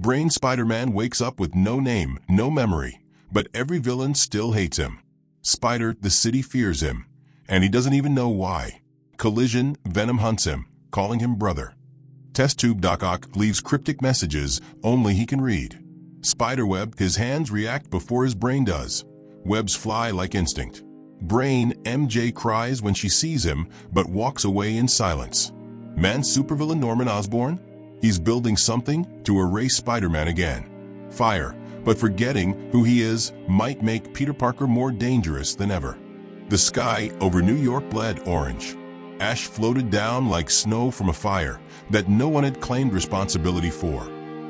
Brain Spider-Man wakes up with no name, no memory, but every villain still hates him. Spider, the city fears him, and he doesn't even know why. Collision, Venom hunts him, calling him brother. Test tube Doc Ock leaves cryptic messages only he can read. Spiderweb, his hands react before his brain does. Webs fly like instinct. Brain, MJ cries when she sees him, but walks away in silence. Man supervillain Norman Osborn? He's building something to erase Spider-Man again. Fire, but forgetting who he is might make Peter Parker more dangerous than ever. The sky over New York bled orange. Ash floated down like snow from a fire that no one had claimed responsibility for.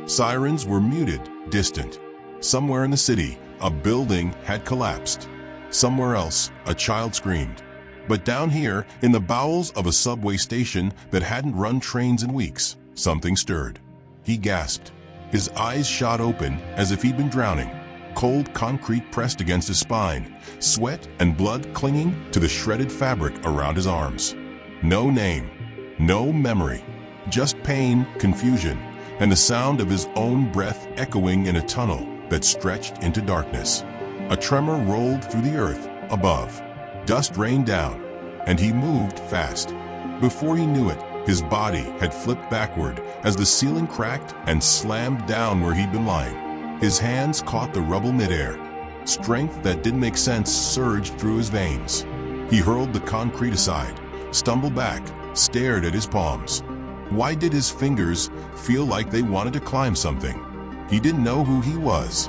Sirens were muted, distant. Somewhere in the city, a building had collapsed. Somewhere else, a child screamed. But down here, in the bowels of a subway station that hadn't run trains in weeks, something stirred. He gasped. His eyes shot open as if he'd been drowning. Cold concrete pressed against his spine, sweat and blood clinging to the shredded fabric around his arms. No name, no memory, just pain, confusion, and the sound of his own breath echoing in a tunnel that stretched into darkness. A tremor rolled through the earth above. Dust rained down, and he moved fast. Before he knew it, his body had flipped backward as the ceiling cracked and slammed down where he'd been lying. His hands caught the rubble midair. Strength that didn't make sense surged through his veins. He hurled the concrete aside, stumbled back, stared at his palms. Why did his fingers feel like they wanted to climb something? He didn't know who he was,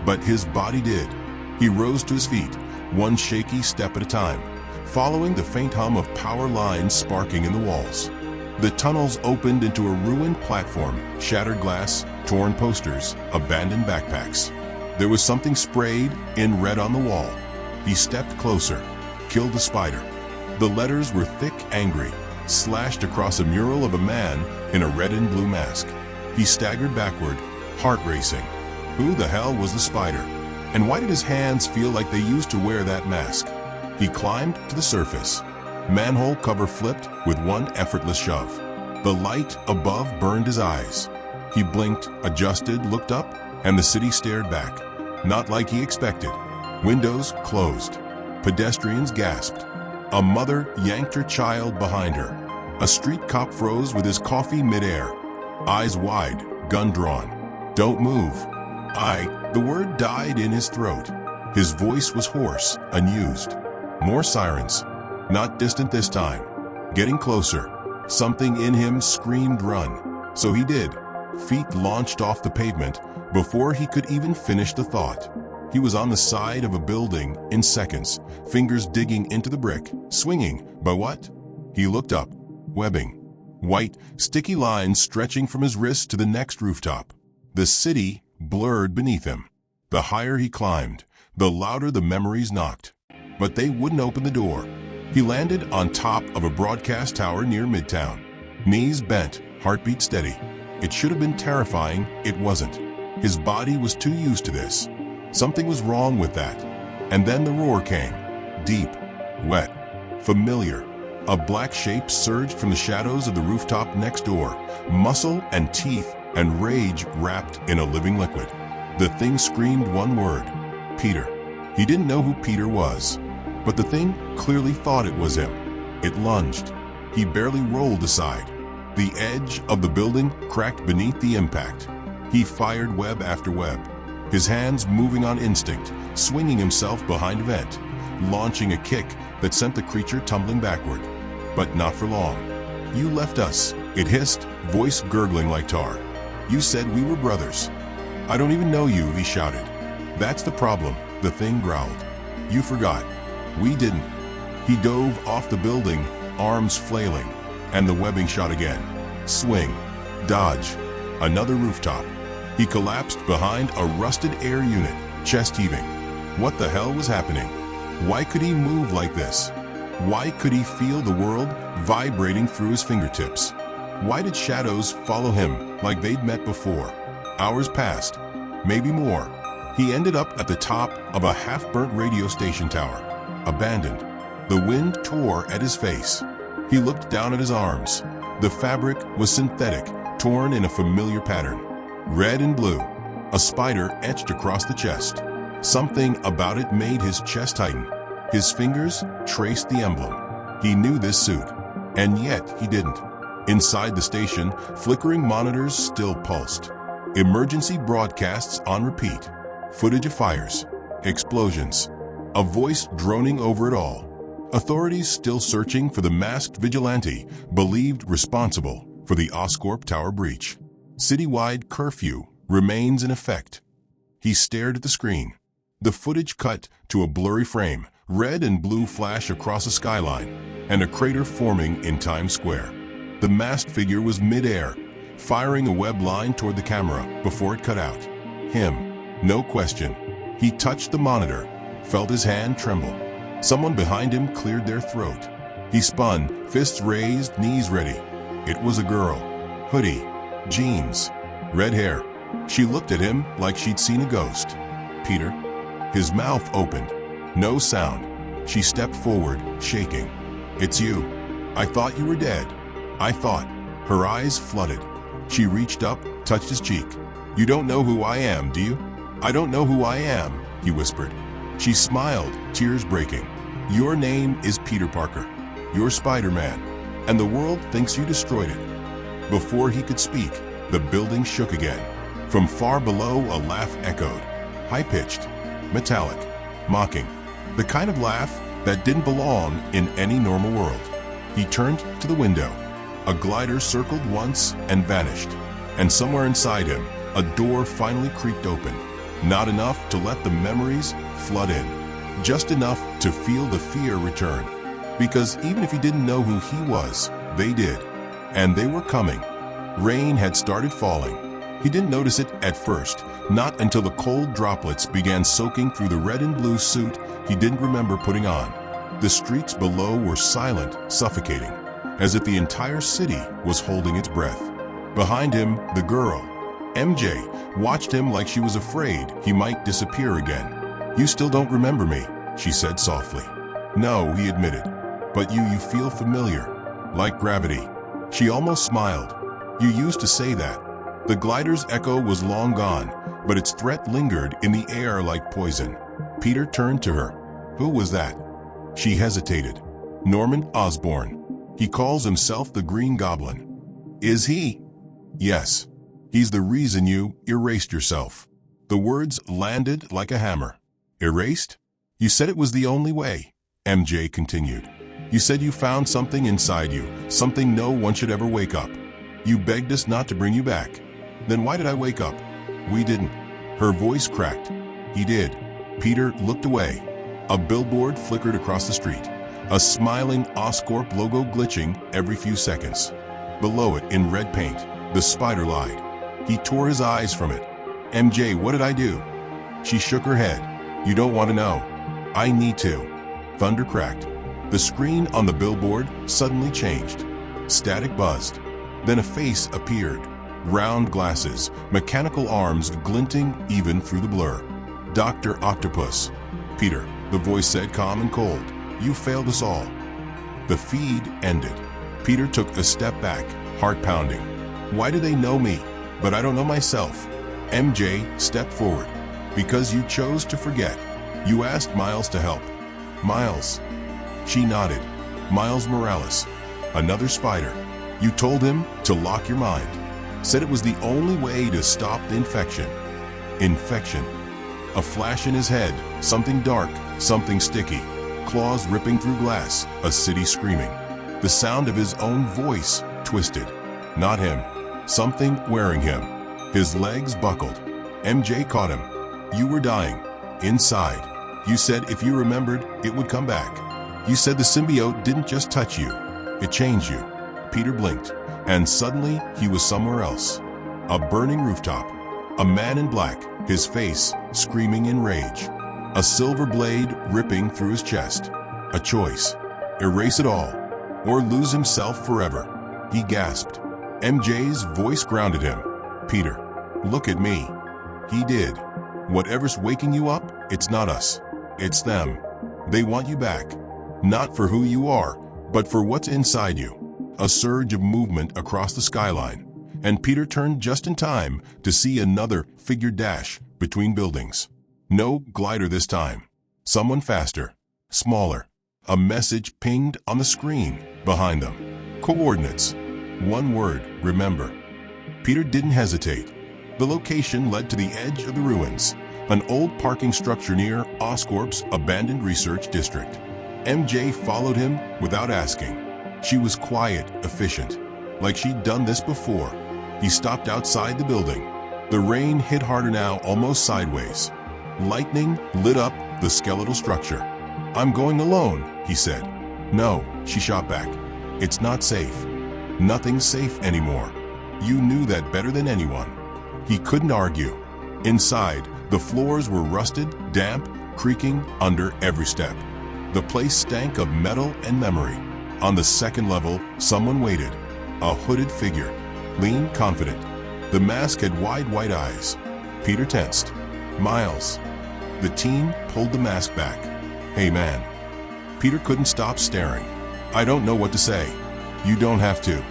but his body did. He rose to his feet, one shaky step at a time, following the faint hum of power lines sparking in the walls. The tunnels opened into a ruined platform, shattered glass, torn posters, abandoned backpacks. There was something sprayed in red on the wall. He stepped closer, killed the spider. The letters were thick, angry, slashed across a mural of a man in a red and blue mask. He staggered backward, heart racing. Who the hell was the spider? And why did his hands feel like they used to wear that mask? He climbed to the surface. Manhole cover flipped with one effortless shove. The light above burned his eyes. He blinked, adjusted, looked up, and the city stared back. Not like he expected. Windows closed. Pedestrians gasped. A mother yanked her child behind her. A street cop froze with his coffee midair. Eyes wide, gun drawn. Don't move. The word died in his throat. His voice was hoarse, unused. More sirens. Not distant this time. Getting closer. Something in him screamed run. So he did. Feet launched off the pavement before he could even finish the thought. He was on the side of a building in seconds, fingers digging into the brick, swinging. But what? He looked up. Webbing. White, sticky lines stretching from his wrist to the next rooftop. The city blurred beneath him. The higher he climbed, the louder the memories knocked. But they wouldn't open the door. He landed on top of a broadcast tower near Midtown. Knees bent, heartbeat steady. It should have been terrifying, it wasn't. His body was too used to this. Something was wrong with that. And then the roar came. Deep, wet, familiar. A black shape surged from the shadows of the rooftop next door, muscle and teeth and rage wrapped in a living liquid. The thing screamed one word: Peter. He didn't know who Peter was, but the thing clearly thought it was him. It lunged. He barely rolled aside. The edge of the building cracked beneath the impact. He fired web after web, his hands moving on instinct, swinging himself behind a vent, launching a kick that sent the creature tumbling backward. But not for long. You left us, it hissed, voice gurgling like tar. You said we were brothers. I don't even know you, he shouted. That's the problem, the thing growled. You forgot. We didn't. He dove off the building, arms flailing, and the webbing shot again. Swing. Dodge. Another rooftop. He collapsed behind a rusted air unit, chest heaving. What the hell was happening? Why could he move like this? Why could he feel the world vibrating through his fingertips? Why did shadows follow him like they'd met before? Hours passed, maybe more. He ended up at the top of a half-burnt radio station tower, abandoned. The wind tore at his face. He looked down at his arms. The fabric was synthetic, torn in a familiar pattern. Red and blue. A spider etched across the chest. Something about it made his chest tighten. His fingers traced the emblem. He knew this suit, and yet he didn't. Inside the station, flickering monitors still pulsed. Emergency broadcasts on repeat. Footage of fires, explosions, a voice droning over it all. Authorities still searching for the masked vigilante believed responsible for the Oscorp Tower breach. Citywide curfew remains in effect. He stared at the screen. The footage cut to a blurry frame, red and blue flash across a skyline, and a crater forming in Times Square. The masked figure was mid-air, firing a web line toward the camera before it cut out. Him, no question. He touched the monitor, felt his hand tremble. Someone behind him cleared their throat. He spun, fists raised, knees ready. It was a girl. Hoodie, jeans, red hair. She looked at him like she'd seen a ghost. Peter? His mouth opened. No sound. She stepped forward, shaking. It's you. I thought you were dead. I thought. Her eyes flooded. She reached up, touched his cheek. You don't know who I am, do you? I don't know who I am, he whispered. She smiled, tears breaking. Your name is Peter Parker. You're Spider Man, and the world thinks you destroyed it. Before he could speak, the building shook again. From far below, a laugh echoed. High-pitched, metallic, mocking. The kind of laugh that didn't belong in any normal world. He turned to the window. A glider circled once and vanished. And somewhere inside him, a door finally creaked open. Not enough to let the memories flood in. Just enough to feel the fear return. Because even if he didn't know who he was, they did. And they were coming. Rain had started falling. He didn't notice it at first, not until the cold droplets began soaking through the red and blue suit he didn't remember putting on. The streets below were silent, suffocating, as if the entire city was holding its breath. Behind him, the girl, MJ, watched him like she was afraid he might disappear again. You still don't remember me, she said softly. No, he admitted, but you feel familiar, like gravity. She almost smiled. You used to say that. The glider's echo was long gone, but its threat lingered in the air like poison. Peter turned to her. Who was that? She hesitated. Norman Osborn. He calls himself the Green Goblin. Is he? Yes. He's the reason you erased yourself. The words landed like a hammer. Erased? You said it was the only way, MJ continued. You said you found something inside you, something no one should ever wake up. You begged us not to bring you back. Then why did I wake up? We didn't. Her voice cracked. He did. Peter looked away. A billboard flickered across the street, a smiling Oscorp logo glitching every few seconds. Below it, in red paint, the spider lied. He tore his eyes from it. MJ, what did I do? She shook her head. You don't want to know. I need to. Thunder cracked. The screen on the billboard suddenly changed. Static buzzed. Then a face appeared. Round glasses, mechanical arms glinting even through the blur. Doctor Octopus. Peter, the voice said, calm and cold. You failed us all. The feed ended. Peter took a step back, heart pounding. Why do they know me, but I don't know myself? MJ stepped forward. Because you chose to forget. You asked Miles to help. Miles. She nodded. Miles Morales. Another spider. You told him to lock your mind. Said it was the only way to stop the infection. Infection. A flash in his head, something dark, something sticky. Claws ripping through glass, a city screaming. The sound of his own voice twisted. Not him. Something wearing him. His legs buckled. MJ caught him. You were dying. Inside. You said if you remembered, it would come back. You said the symbiote didn't just touch you. It changed you. Peter blinked, and suddenly he was somewhere else. A burning rooftop. A man in black, his face screaming in rage. A silver blade ripping through his chest. A choice. Erase it all, or lose himself forever. He gasped. MJ's voice grounded him. Peter, look at me. He did. Whatever's waking you up, it's not us. It's them. They want you back. Not for who you are, but for what's inside you. A surge of movement across the skyline. and Peter turned just in time to see another figure dash between buildings. No glider this time. Someone faster, smaller. A message pinged on the screen behind them. Coordinates. One word, remember. Peter didn't hesitate. The location led to the edge of the ruins, an old parking structure near Oscorp's abandoned research district. MJ followed him without asking. She was quiet, efficient, like she'd done this before. He stopped outside the building. The rain hit harder now, almost sideways. Lightning lit up the skeletal structure. "I'm going alone," he said. "No," she shot back. "It's not safe. Nothing's safe anymore. You knew that better than anyone." He couldn't argue. Inside, the floors were rusted, damp, creaking under every step. The place stank of metal and memory. On the second level, someone waited. A hooded figure, lean, confident. The mask had wide white eyes. Peter tensed. "Miles." The teen pulled the mask back. "Hey man." Peter couldn't stop staring. "I don't know what to say." "You don't have to."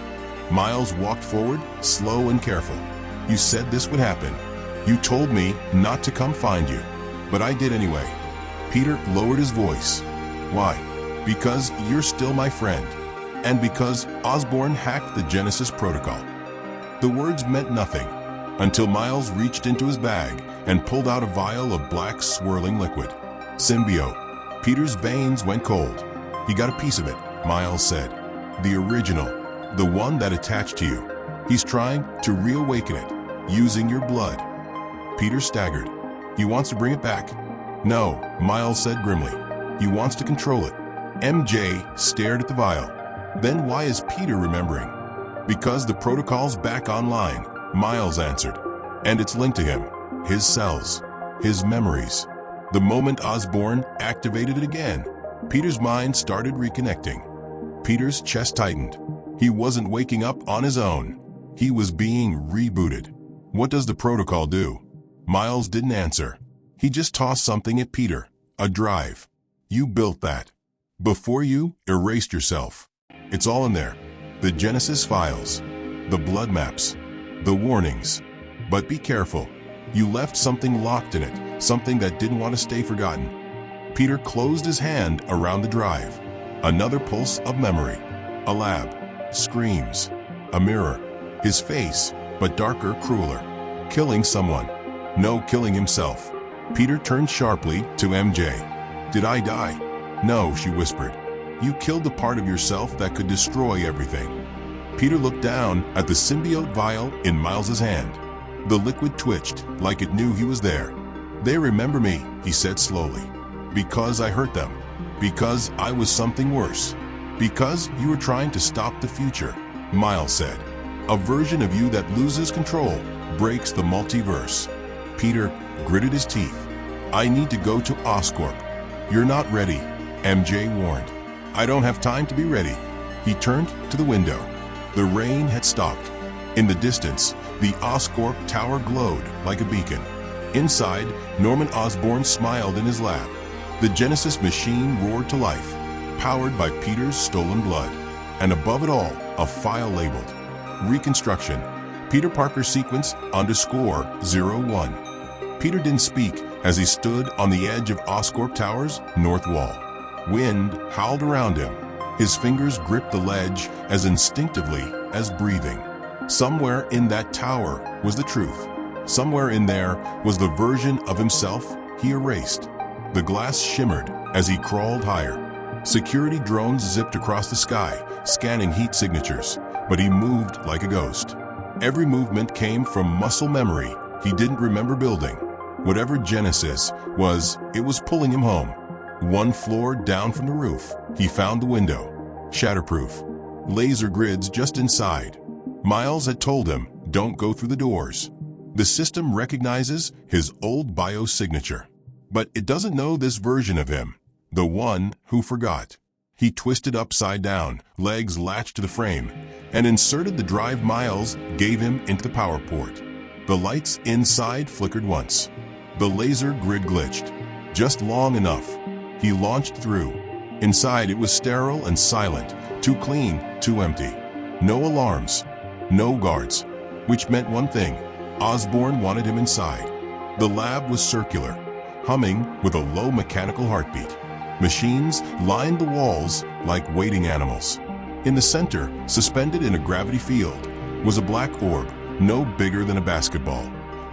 Miles walked forward, slow and careful. "You said this would happen. You told me not to come find you, but I did anyway." Peter lowered his voice. "Why?" "Because you're still my friend, and because Osborn hacked the Genesis protocol." The words meant nothing until Miles reached into his bag and pulled out a vial of black swirling liquid. Symbiote. Peter's veins went cold. "He got a piece of it," Miles said. "The original, the one that attached to you. He's trying to reawaken it, using your blood." Peter staggered. "He wants to bring it back." "No," Miles said grimly. "He wants to control it." MJ stared at the vial. "Then why is Peter remembering?" "Because the protocol's back online," Miles answered. "And it's linked to him, his cells, his memories." The moment Osborn activated it again, Peter's mind started reconnecting. Peter's chest tightened. He wasn't waking up on his own. He was being rebooted. "What does the protocol do?" Miles didn't answer. He just tossed something at Peter. "A drive. You built that. Before you erased yourself. It's all in there. The Genesis files, the blood maps, the warnings. But be careful. You left something locked in it, something that didn't want to stay forgotten." Peter closed his hand around the drive. Another pulse of memory. A lab. Screams. A mirror. His face, but darker, crueler. Killing someone. No, killing himself. Peter turned sharply to MJ. "Did I die?" "No," she whispered. "You killed the part of yourself that could destroy everything." Peter looked down at the symbiote vial in Miles's hand. The liquid twitched, like it knew he was there. "They remember me," he said slowly. "Because I hurt them. Because I was something worse. Because you were trying to stop the future," Miles said. "A version of you that loses control, breaks the multiverse." Peter gritted his teeth. "I need to go to Oscorp." "You're not ready," MJ warned. "I don't have time to be ready." He turned to the window. The rain had stopped. In the distance, the Oscorp tower glowed like a beacon. Inside, Norman Osborn smiled in his lab. The Genesis machine roared to life, powered by Peter's stolen blood. And above it all, a file labeled Reconstruction, Peter Parker sequence _01. Peter didn't speak as he stood on the edge of Oscorp Tower's north wall. Wind howled around him. His fingers gripped the ledge as instinctively as breathing. Somewhere in that tower was the truth. Somewhere in there was the version of himself he erased. The glass shimmered as he crawled higher. Security drones zipped across the sky, scanning heat signatures, but he moved like a ghost. Every movement came from muscle memory he didn't remember building. Whatever Genesis was, it was pulling him home. One floor down from the roof, he found the window. Shatterproof. Laser grids just inside. Miles had told him, don't go through the doors. The system recognizes his old biosignature. But it doesn't know this version of him, the one who forgot. He twisted upside down, legs latched to the frame, and inserted the drive Miles gave him into the power port. The lights inside flickered once. The laser grid glitched, just long enough. He launched through. Inside it was sterile and silent, too clean, too empty. No alarms, no guards. which meant one thing: Osborn wanted him inside. The lab was circular, humming with a low mechanical heartbeat. Machines lined the walls like waiting animals. In the center, suspended in a gravity field, was a black orb, no bigger than a basketball,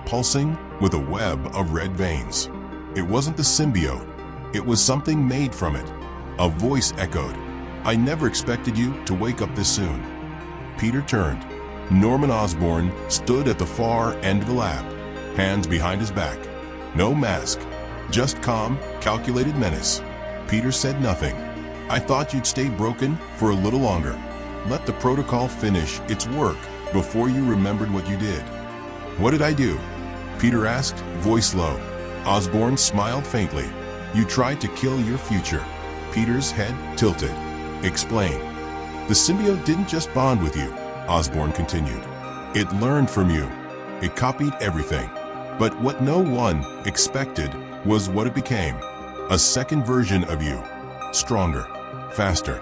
pulsing with a web of red veins. It wasn't the symbiote. It was something made from it. A voice echoed, "I never expected you to wake up this soon." Peter turned. Norman Osborn stood at the far end of the lab, hands behind his back. No mask, just calm, calculated menace. Peter said nothing. "I thought you'd stay broken for a little longer. Let the protocol finish its work before you remembered what you did." "What did I do?" Peter asked, voice low. Osborn smiled faintly. "You tried to kill your future." Peter's head tilted. "Explain." "The symbiote didn't just bond with you," Osborn continued. "It learned from you. It copied everything. But what no one expected was what it became. A second version of you. Stronger, faster,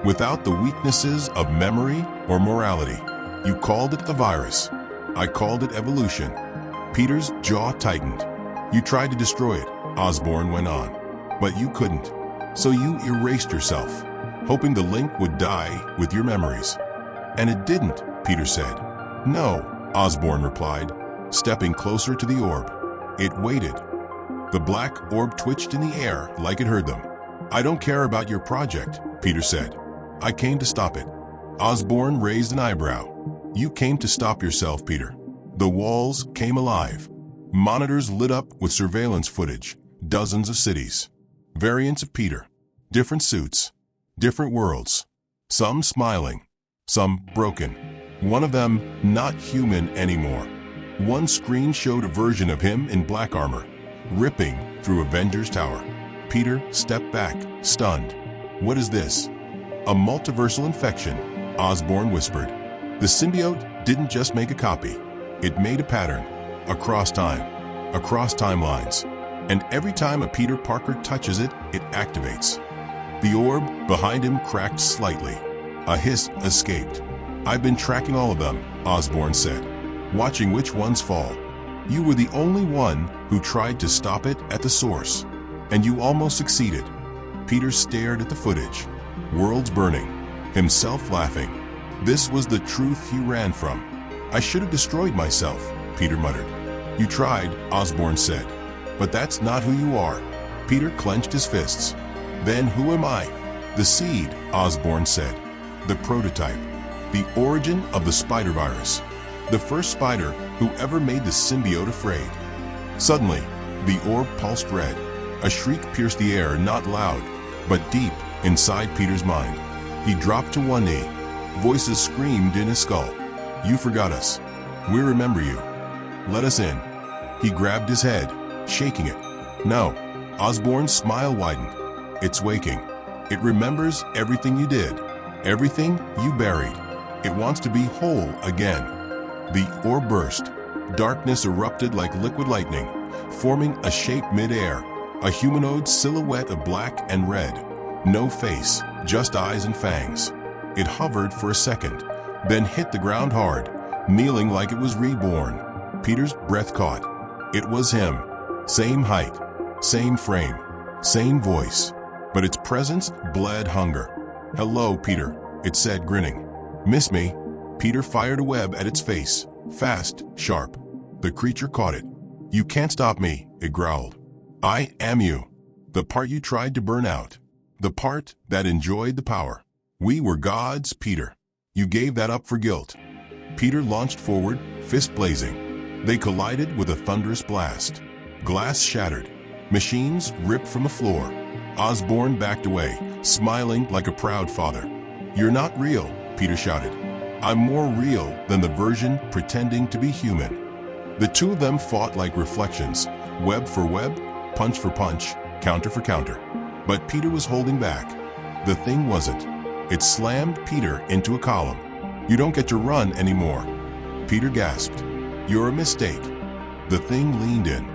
without the weaknesses of memory or morality. You called it a virus. I called it evolution." Peter's jaw tightened. "You tried to destroy it," Osborn went on. "But you couldn't. So you erased yourself, hoping the link would die with your memories." "And it didn't," Peter said. "No," Osborn replied, stepping closer to the orb. "It waited." The black orb twitched in the air like it heard them. "I don't care about your project," Peter said. "I came to stop it." Osborn raised an eyebrow. "You came to stop yourself, Peter." The walls came alive. Monitors lit up with surveillance footage, dozens of cities. Variants of Peter. Different suits. Different worlds. Some smiling. Some broken. One of them not human anymore. One screen showed a version of him in black armor, ripping through Avengers Tower. Peter stepped back, stunned. "What is this?" "A multiversal infection," Osborn whispered. "The symbiote didn't just make a copy. It made a pattern. Across time. Across timelines. And every time a Peter Parker touches it, it activates." The orb behind him cracked slightly. A hiss escaped. "I've been tracking all of them," Osborn said, "watching which ones fall. You were the only one who tried to stop it at the source. And you almost succeeded." Peter stared at the footage. Worlds burning. Himself laughing. This was the truth he ran from. "I should have destroyed myself," Peter muttered. "You tried," Osborn said. "But that's not who you are." Peter clenched his fists. "Then who am I?" "The seed," Osborn said. "The prototype. The origin of the spider virus. The first spider who ever made the symbiote afraid." Suddenly, the orb pulsed red. A shriek pierced the air, not loud, but deep inside Peter's mind. He dropped to one knee. Voices screamed in his skull. "You forgot us. We remember you. Let us in." He grabbed his head, shaking it. "No." Osborn's smile widened. "It's waking. It remembers everything you did, everything you buried. It wants to be whole again." The orb burst. Darkness erupted like liquid lightning, forming a shape mid-air, a humanoid silhouette of black and red. No face, just eyes and fangs. It hovered for a second, then hit the ground hard, kneeling like it was reborn. Peter's breath caught. It was him. Same height, same frame, same voice. But its presence bled hunger. "Hello, Peter," it said, grinning. "Miss me?" Peter fired a web at its face, fast, sharp. The creature caught it. "You can't stop me," it growled. "I am you. The part you tried to burn out. The part that enjoyed the power. We were gods, Peter. You gave that up for guilt." Peter launched forward, fist blazing. They collided with a thunderous blast. Glass shattered. Machines ripped from the floor. Osborn backed away, smiling like a proud father. "You're not real," Peter shouted. "I'm more real than the version pretending to be human." The two of them fought like reflections, web for web, punch for punch, counter for counter. But Peter was holding back. The thing wasn't. It slammed Peter into a column. "You don't get to run anymore." Peter gasped. "You're a mistake." The thing leaned in.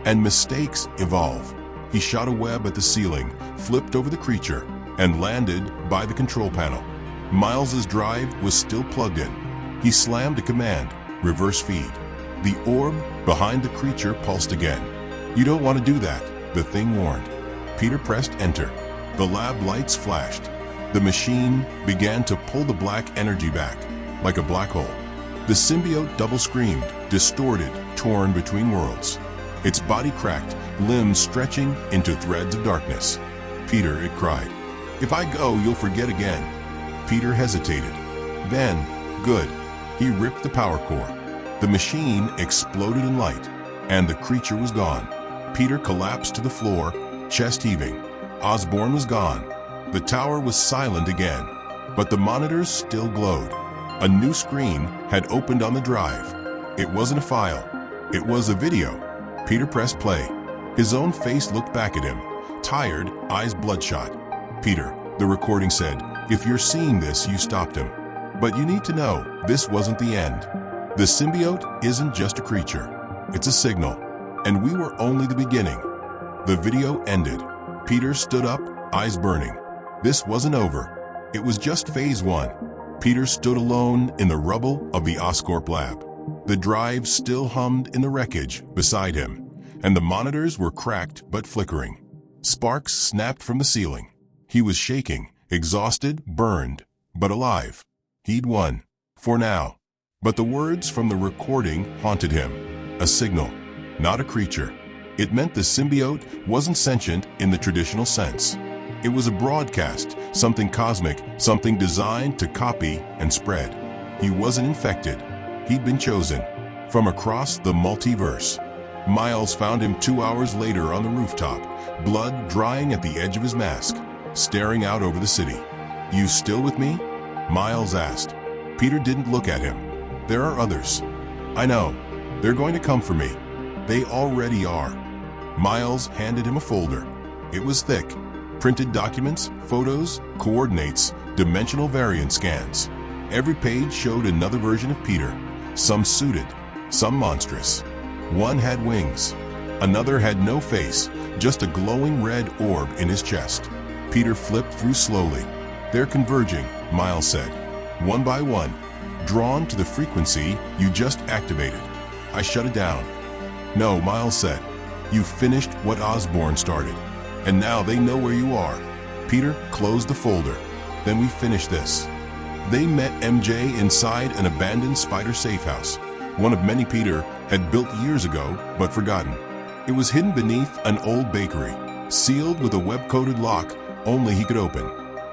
And mistakes evolve. He shot a web at the ceiling, flipped over the creature, and landed by the control panel. Miles's drive was still plugged in. He slammed a command, Reverse feed. The orb behind the creature pulsed again. You don't want to do that, the thing warned. Peter pressed enter. The lab lights flashed. The machine began to pull the black energy back, like a black hole. The symbiote double screamed, distorted, torn between worlds. Its body cracked, limbs stretching into threads of darkness. Peter, it cried. If I go, you'll forget again. Peter hesitated. Then, good. He ripped the power core. The machine exploded in light, and the creature was gone. Peter collapsed to the floor, chest heaving. Osborn was gone. The tower was silent again, but the monitors still glowed. A new screen had opened on the drive. It wasn't a file. It was a video. Peter pressed play. His own face looked back at him, tired, eyes bloodshot. Peter, the recording said, if you're seeing this, you stopped him. But you need to know, this wasn't the end. The symbiote isn't just a creature. It's a signal. And we were only the beginning. The video ended. Peter stood up, eyes burning. This wasn't over. It was just phase 1. Peter stood alone in the rubble of the Oscorp lab. The drive still hummed in the wreckage beside him, and the monitors were cracked but flickering. Sparks snapped from the ceiling. He was shaking, exhausted, burned, but alive. He'd won. For now. But the words from the recording haunted him. A signal, not a creature. It meant the symbiote wasn't sentient in the traditional sense. It was a broadcast, something cosmic, something designed to copy and spread. He wasn't infected. He'd been chosen. From across the multiverse. Miles found him 2 hours later on the rooftop, blood drying at the edge of his mask, staring out over the city. You still with me? Miles asked. Peter didn't look at him. There are others. I know. They're going to come for me. They already are. Miles handed him a folder. It was thick. Printed documents, photos, coordinates, dimensional variant scans. Every page showed another version of Peter, some suited, some monstrous. One had wings. Another had no face, just a glowing red orb in his chest. Peter flipped through slowly. They're converging, Miles said. One by one, drawn to the frequency you just activated. I shut it down. No, Miles said. You finished what Osborn started. And now they know where you are. Peter closed the folder. Then we finished this. They met MJ inside an abandoned spider safe house, one of many Peter had built years ago but forgotten. It was hidden beneath an old bakery, sealed with a web-coated lock only he could open.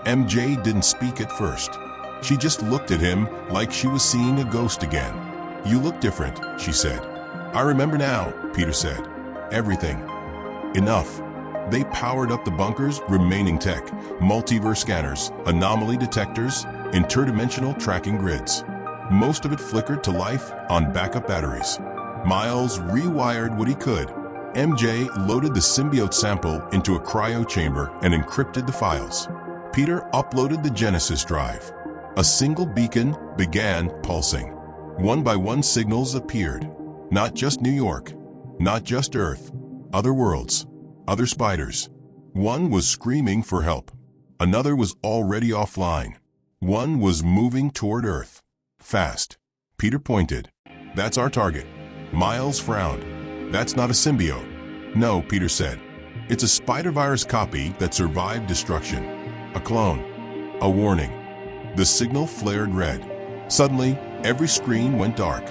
MJ didn't speak at first. She just looked at him like she was seeing a ghost again. You look different, she said. I remember now, Peter said. Everything. Enough. They powered up the bunker's remaining tech, multiverse scanners, anomaly detectors, interdimensional tracking grids. Most of it flickered to life on backup batteries. Miles rewired what he could. MJ loaded the symbiote sample into a cryo chamber and encrypted the files. Peter uploaded the Genesis drive. A single beacon began pulsing. One by one signals appeared. Not just New York, not just Earth, other worlds. Other spiders. One was screaming for help. Another was already offline. One was moving toward Earth. Fast. Peter pointed. That's our target. Miles frowned. That's not a symbiote. No, Peter said. It's a spider virus copy that survived destruction. A clone. A warning. The signal flared red. Suddenly, every screen went dark.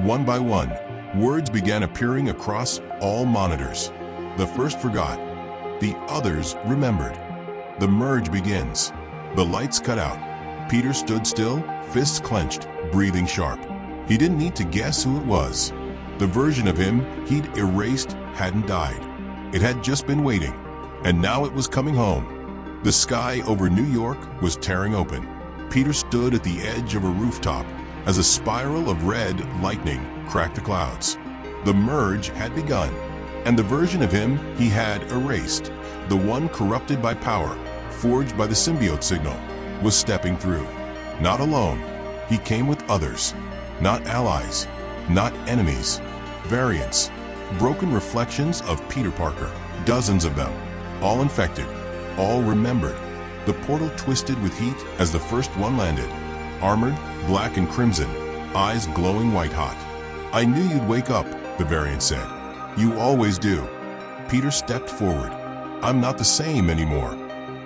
One by one, words began appearing across all monitors. The first forgot. The others remembered. The merge begins. The lights cut out. Peter stood still, fists clenched, breathing sharp. He didn't need to guess who it was. The version of him he'd erased hadn't died. It had just been waiting, and now it was coming home. The sky over New York was tearing open. Peter stood at the edge of a rooftop as a spiral of red lightning cracked the clouds. The merge had begun. And the version of him he had erased, the one corrupted by power, forged by the symbiote signal, was stepping through. Not alone. He came with others. Not allies. Not enemies. Variants. Broken reflections of Peter Parker. Dozens of them. All infected. All remembered. The portal twisted with heat as the first one landed. Armored, black and crimson. eyes glowing white-hot. "I knew you'd wake up," the variant said. "You always do." Peter stepped forward. "I'm not the same anymore.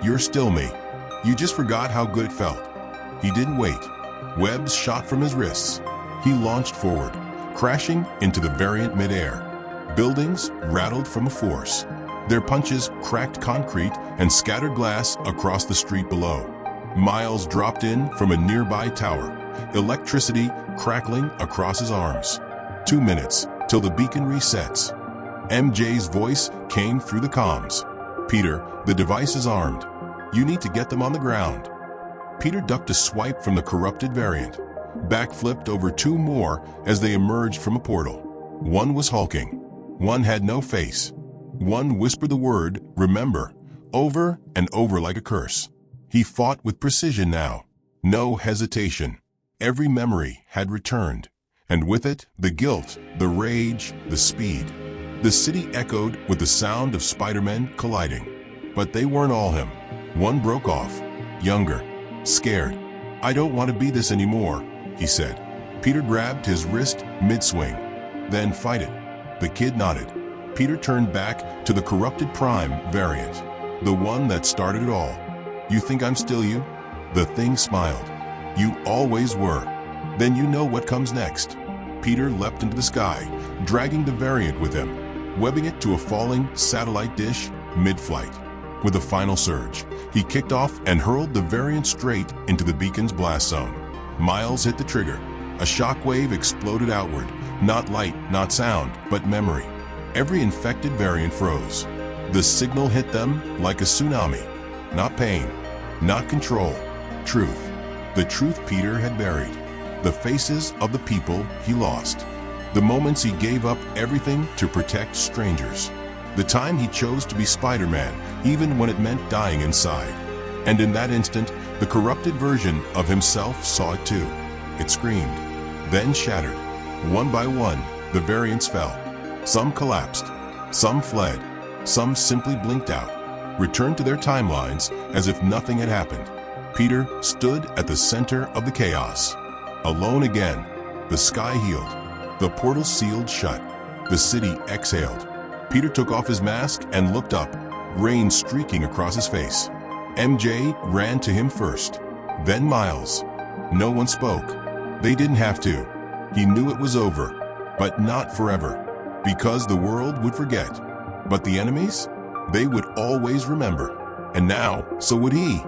You're still me. You just forgot how good it felt." He didn't wait. Webs shot from his wrists. He launched forward, crashing into the variant midair. Buildings rattled from a force. Their punches cracked concrete and scattered glass across the street below. Miles dropped in from a nearby tower, electricity crackling across his arms. 2 minutes till the beacon resets. MJ's voice came through the comms. "Peter, the device is armed. You need to get them on the ground." Peter ducked a swipe from the corrupted variant, backflipped over 2 more as they emerged from a portal. One was hulking. One had no face. One whispered the word, "Remember," over and over like a curse. He fought with precision now. No hesitation. Every memory had returned, and with it, the guilt, the rage, the speed. The city echoed with the sound of Spider-Man colliding. But they weren't all him. One broke off, younger, scared. "I don't want to be this anymore," he said. Peter grabbed his wrist mid-swing. "Then fight it." The kid nodded. Peter turned back to the corrupted Prime variant, the one that started it all. "You think I'm still you?" The thing smiled. "You always were. Then you know what comes next." Peter leapt into the sky, dragging the variant with him, webbing it to a falling satellite dish mid-flight. With a final surge, he kicked off and hurled the variant straight into the beacon's blast zone. Miles hit the trigger. A shockwave exploded outward. Not light, not sound, but memory. Every infected variant froze. The signal hit them like a tsunami. Not pain, not control, truth. The truth Peter had buried. The faces of the people he lost. The moments he gave up everything to protect strangers. The time he chose to be Spider-Man, even when it meant dying inside. And in that instant, the corrupted version of himself saw it too. It screamed, then shattered. One by one, the variants fell. Some collapsed, some fled, some simply blinked out, returned to their timelines as if nothing had happened. Peter stood at the center of the chaos. Alone again, the sky healed. The portal sealed shut. The city exhaled. Peter took off his mask and looked up, rain streaking across his face. MJ ran to him first, then Miles. No one spoke. They didn't have to. He knew it was over, but not forever, because the world would forget. But the enemies? They would always remember. And now, so would he.